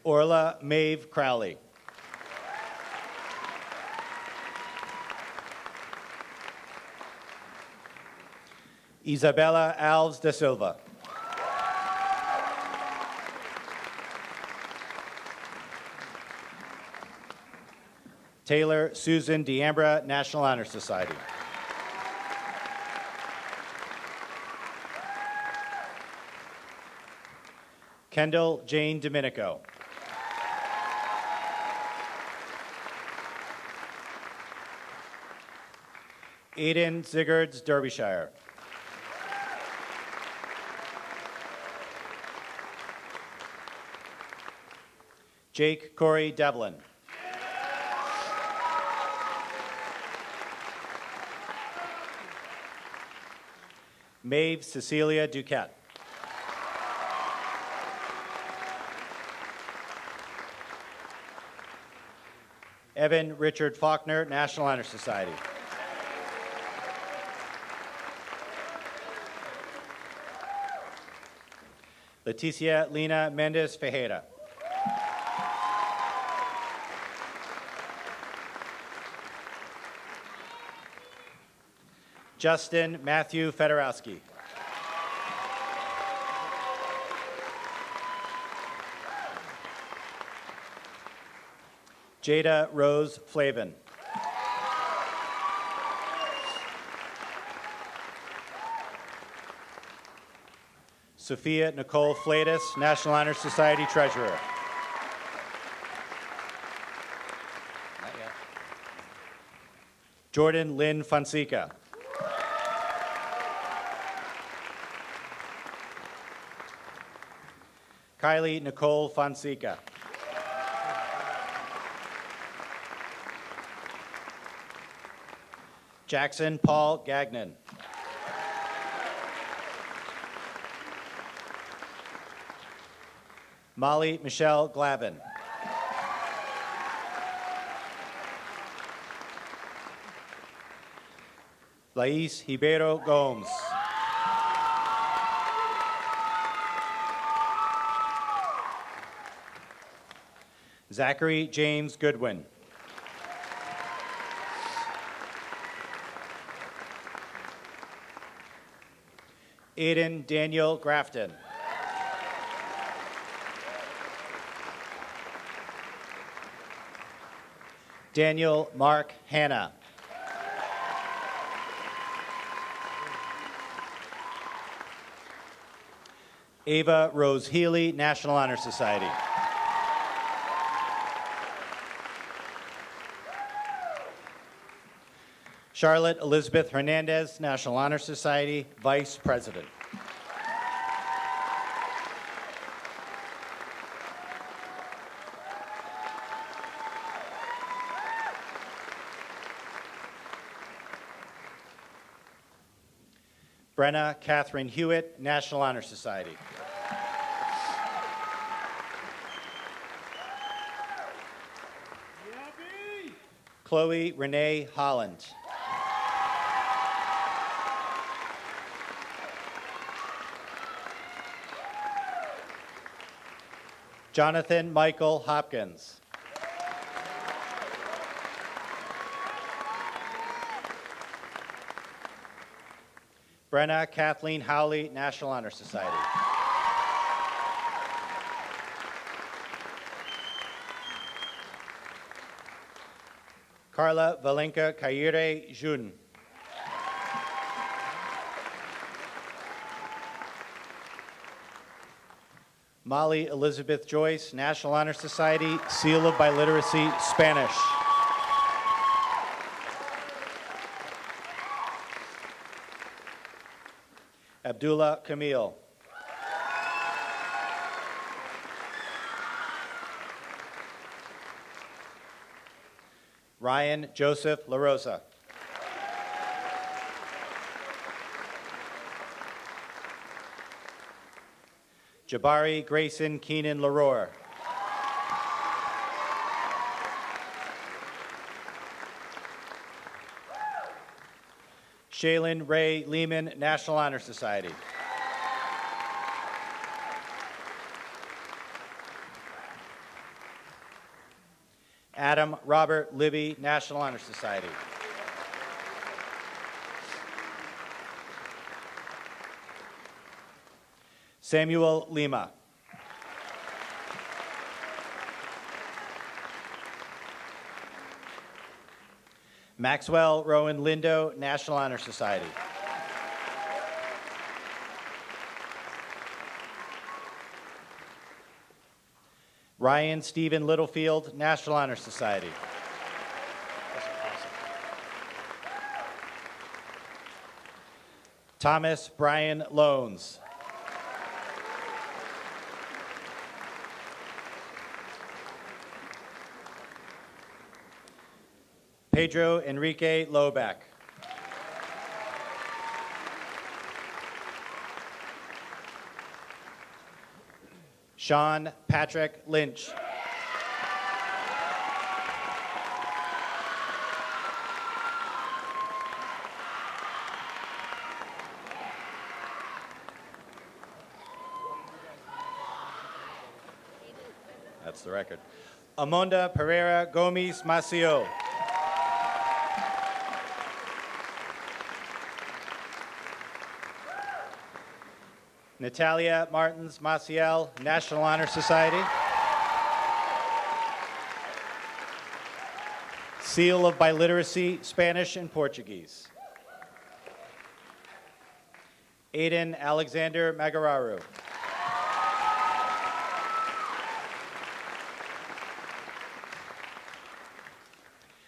Orla Maeve Crowley. Isabella Alves da Silva. Taylor Susan D'Ambra, National Honor Society. Kendall Jane Domenico. Aiden Ziggards, Derbyshire. Jake Corey Devlin. Maeve Cecilia Duquette. Evan Richard Faulkner, National Honor Society. Leticia Lina Mendez Fejeda. Justin Matthew Fedorowski. Jada Rose Flavin. Sophia Nicole Flatus, National Honor Society Treasurer. Jordan Lynn Fonseca. Kylie Nicole Fonseca. Jackson Paul Gagnon. Molly Michelle Glavin. Lais Ribeiro Gomes. Zachary James Goodwin. Aiden Daniel Grafton. Daniel Mark Hanna. Ava Rose Healy, National Honor Society. Charlotte Elizabeth Hernandez, National Honor Society, Vice President. Brenna Catherine Hewitt, National Honor Society. Chloe Renee Holland. Jonathan Michael Hopkins. Brenna Kathleen Howley, National Honor Society. Carla Valenka Kaire Jun. Molly Elizabeth Joyce, National Honor Society, Seal of Biliteracy, Spanish. Abdullah Camille. Ryan Joseph LaRosa. Jabari Grayson Keenan Leroy. Shaylin Ray Lehman, National Honor Society. Adam Robert Libby, National Honor Society. Samuel Lima. Maxwell Rowan Lindo, National Honor Society. Ryan Stephen Littlefield, National Honor Society. Thomas Brian Loans. Pedro Enrique Loback. Sean Patrick Lynch. That's the record. Amonda Pereira Gomes Macio. Natalia Martins Maciel, National Honor Society. Seal of Biliteracy, Spanish and Portuguese. Aiden Alexander Magararu.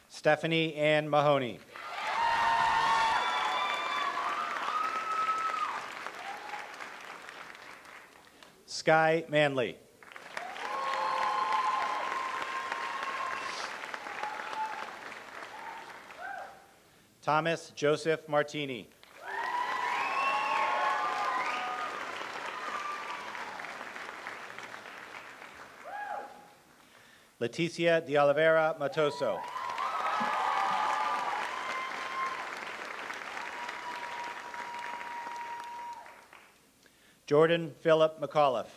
Stephanie Ann Mahoney. Sky Manley. Thomas Joseph Martini. Leticia de Oliveira Matoso. Jordan Philip McAuliffe.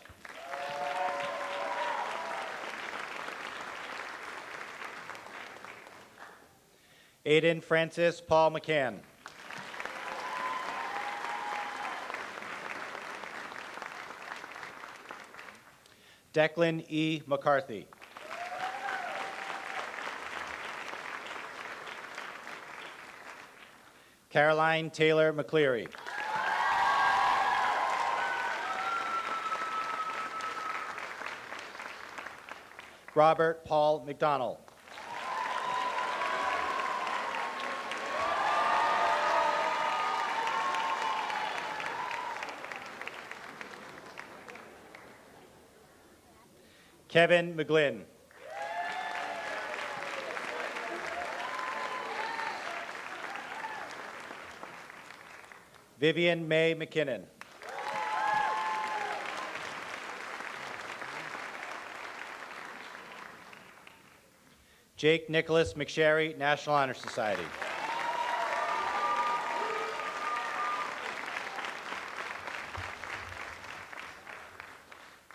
Aiden Francis Paul McCann. Declan E. McCarthy. Caroline Taylor McCleary. Robert Paul McDonald. Kevin McGlynn. Vivian May McKinnon. Jake Nicholas McSherry, National Honor Society.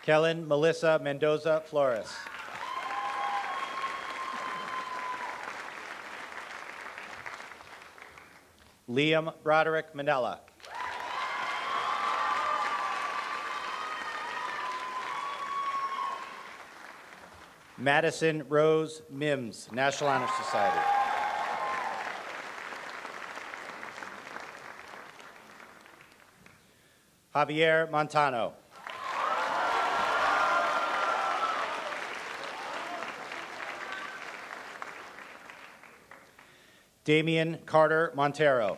Kellen Melissa Mendoza Flores. Liam Broderick Manella. Madison Rose Mims, National Honor Society. Javier Montano. Damian Carter Montero.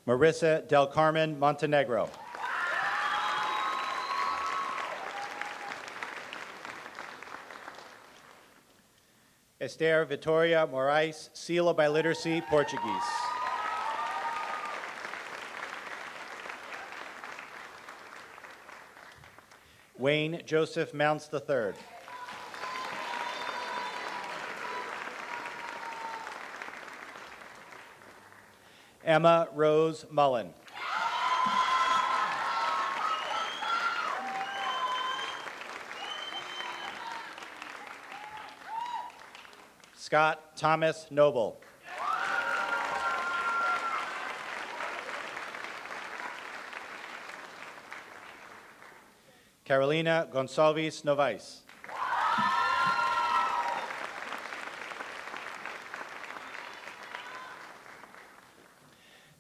Marissa Del Carmen Montenegro. Esther Vitoria Moraes, Seal of Biliteracy, Portuguese. Wayne Joseph Mounts III. Emma Rose Mullen. Scott Thomas Noble. Carolina Gonçalves Novais.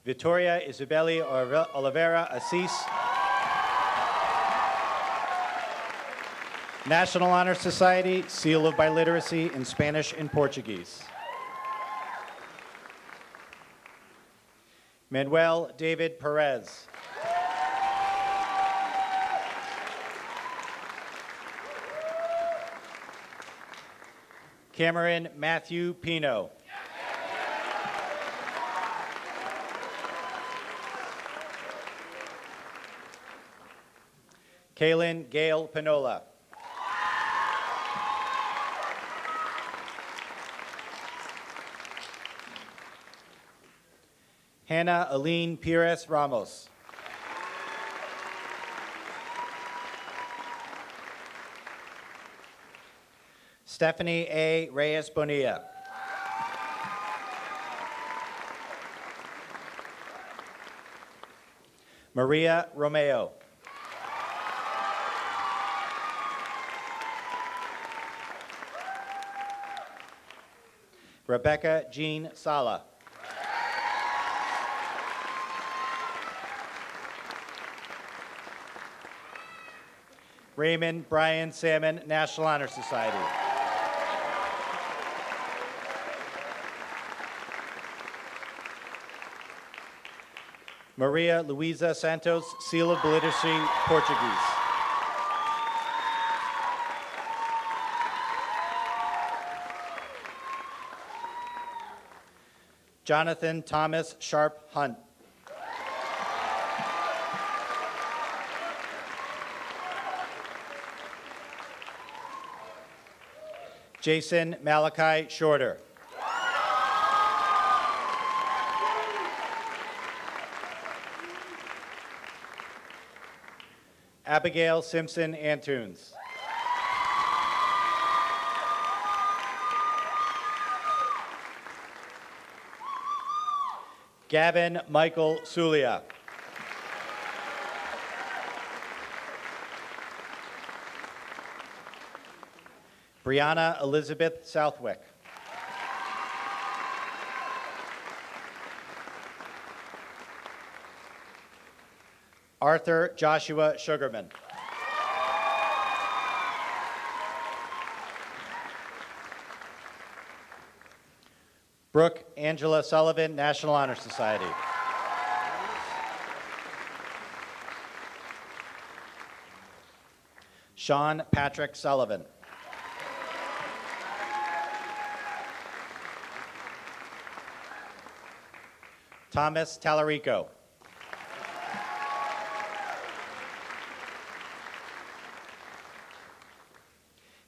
Victoria Isabeli Oliveira Assis. National Honor Society, Seal of Biliteracy in Spanish and Portuguese. Manuel David Perez. Cameron Matthew Pino. Kaylin Gail Pinola. Hannah Aline Pires Ramos. Stephanie A. Reyes Bonilla. Maria Romeo. Rebecca Jean Sala. Raymond Brian Salmon, National Honor Society. Maria Luisa Santos, Seal of Biliteracy, Portuguese. Jonathan Thomas Sharp Hunt. Jason Malachi Shorter. Abigail Simpson Antunes. Gavin Michael Sulia. Brianna Elizabeth Southwick. Arthur Joshua Sugarman. Brooke Angela Sullivan, National Honor Society. Sean Patrick Sullivan. Thomas Tallarico.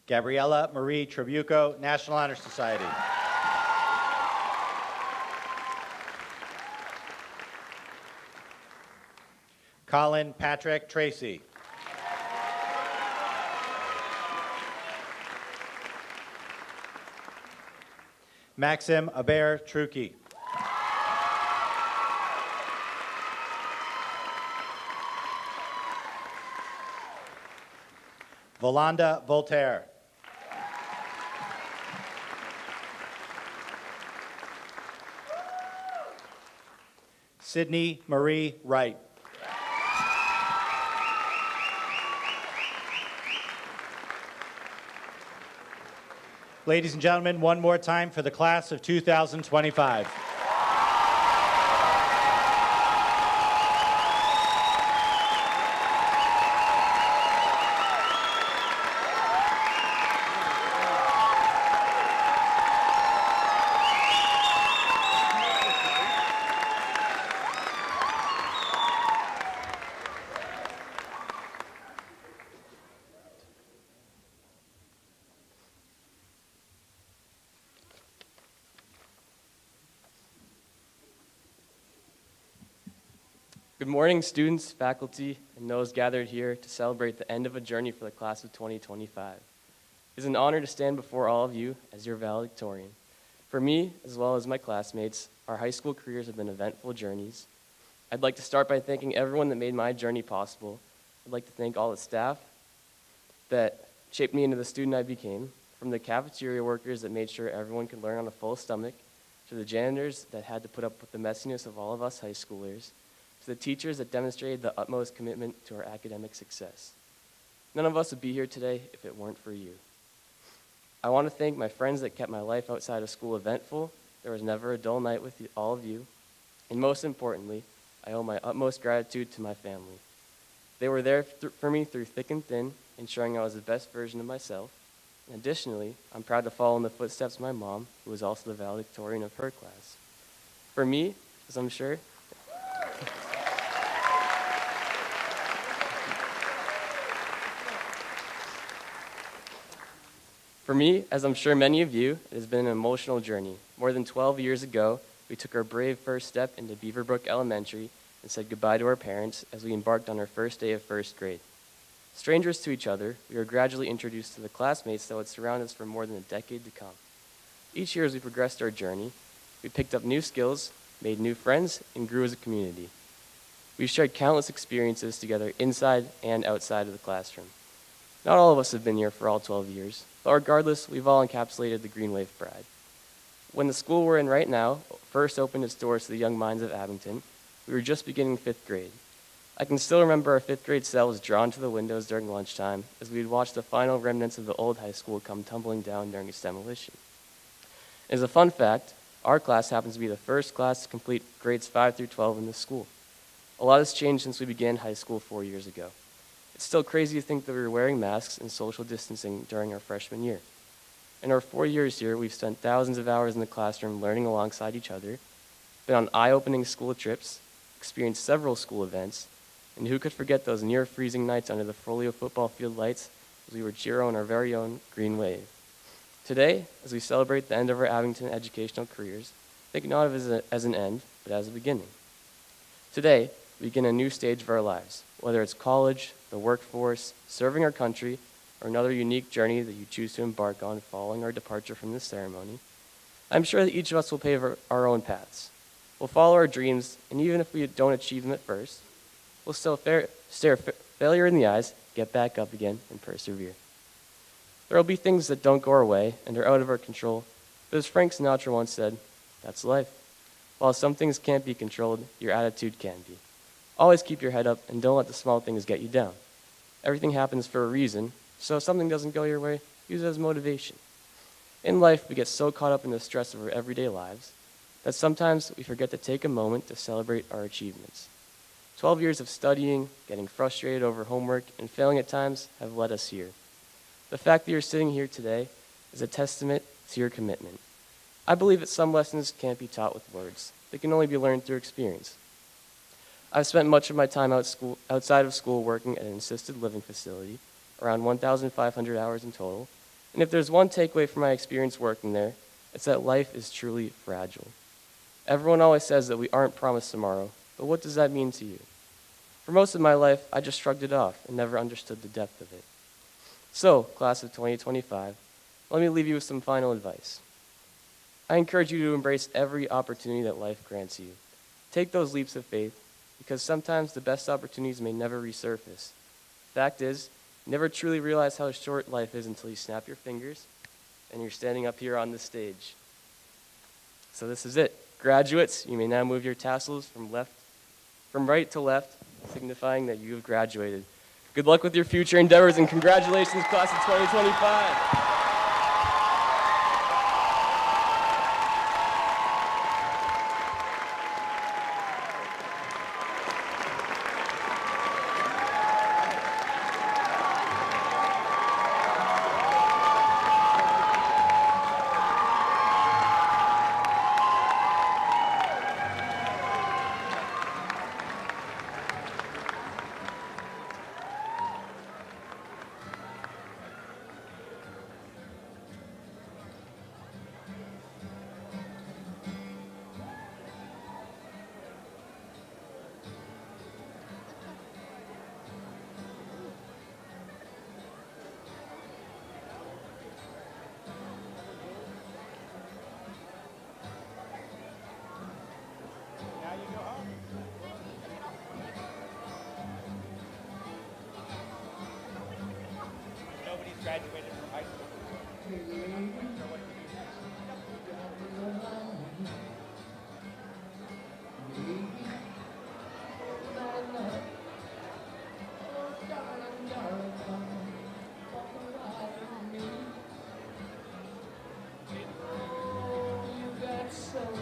Gabriella Marie Trabuco, National Honor Society. Colin Patrick Tracy. Maxim Aber Trucchi. Volanda Voltaire. Sydney Marie Wright. Ladies and gentlemen, one more time for the class of 2025. Good morning, students, faculty, and those gathered here to celebrate the end of a journey for the class of 2025. It is an honor to stand before all of you as your valedictorian. For me, as well as my classmates, our high school careers have been eventful journeys. I'd like to start by thanking everyone that made my journey possible. I'd like to thank all the staff that shaped me into the student I became, from the cafeteria workers that made sure everyone could learn on a full stomach, to the janitors that had to put up with the messiness of all of us high schoolers, to the teachers that demonstrated the utmost commitment to our academic success. None of us would be here today if it weren't for you. I want to thank my friends that kept my life outside of school eventful. There was never a dull night with all of you. And most importantly, I owe my utmost gratitude to my family. They were there for me through thick and thin, ensuring I was the best version of myself. And additionally, I'm proud to follow in the footsteps of my mom, who was also the valedictorian of her class. For me, as I'm sure, many of you, it has been an emotional journey. More than 12 years ago, we took our brave first step into Beaverbrook Elementary and said goodbye to our parents as we embarked on our first day of first grade. Strangers to each other, we were gradually introduced to the classmates that would surround us for more than a decade to come. Each year as we progressed our journey, we picked up new skills, made new friends, and grew as a community. We've shared countless experiences together inside and outside of the classroom. Not all of us have been here for all 12 years, but regardless, we've all encapsulated the Green Wave pride. When the school we're in right now first opened its doors to the young minds of Abington, we were just beginning 5th grade. I can still remember our 5th grade selves drawn to the windows during lunchtime as we would watch the final remnants of the old high school come tumbling down during its demolition. As a fun fact, our class happens to be the first class to complete grades 5 through 12 in this school. A lot has changed since we began high school 4 years ago. It's still crazy to think that we were wearing masks and social distancing during our freshman year. In our 4 years here, we've spent thousands of hours in the classroom learning alongside each other, been on eye-opening school trips, experienced several school events, and who could forget those near-freezing nights under the Folio football field lights as we were cheering on our very own Green Wave. Today, as we celebrate the end of our Abington educational careers, think not of it as an end, but as a beginning. Today, we begin a new stage of our lives, whether it's college, the workforce, serving our country, or another unique journey that you choose to embark on following our departure from this ceremony. I'm sure that each of us will pave our own paths. We'll follow our dreams, and even if we don't achieve them at first, we'll still stare failure in the eyes, get back up again, and persevere. There will be things that don't go our way and are out of our control, but as Frank Sinatra once said, that's life. While some things can't be controlled, your attitude can be. Always keep your head up and don't let the small things get you down. Everything happens for a reason, so if something doesn't go your way, use it as motivation. In life, we get so caught up in the stress of our everyday lives that sometimes we forget to take a moment to celebrate our achievements. 12 years of studying, getting frustrated over homework, and failing at times have led us here. The fact that you're sitting here today is a testament to your commitment. I believe that some lessons can't be taught with words. They can only be learned through experience. I've spent much of my time outside of school working at an assisted living facility, around 1,500 hours in total, and if there's one takeaway from my experience working there, it's that life is truly fragile. Everyone always says that we aren't promised tomorrow, but what does that mean to you? For most of my life, I just shrugged it off and never understood the depth of it. So, class of 2025, let me leave you with some final advice. I encourage you to embrace every opportunity that life grants you. Take those leaps of faith, because sometimes the best opportunities may never resurface. Fact is, you never truly realize how short life is until you snap your fingers and you're standing up here on the stage. So this is it. Graduates, you may now move your tassels from right to left, signifying that you have graduated. Good luck with your future endeavors and congratulations, class of 2025. So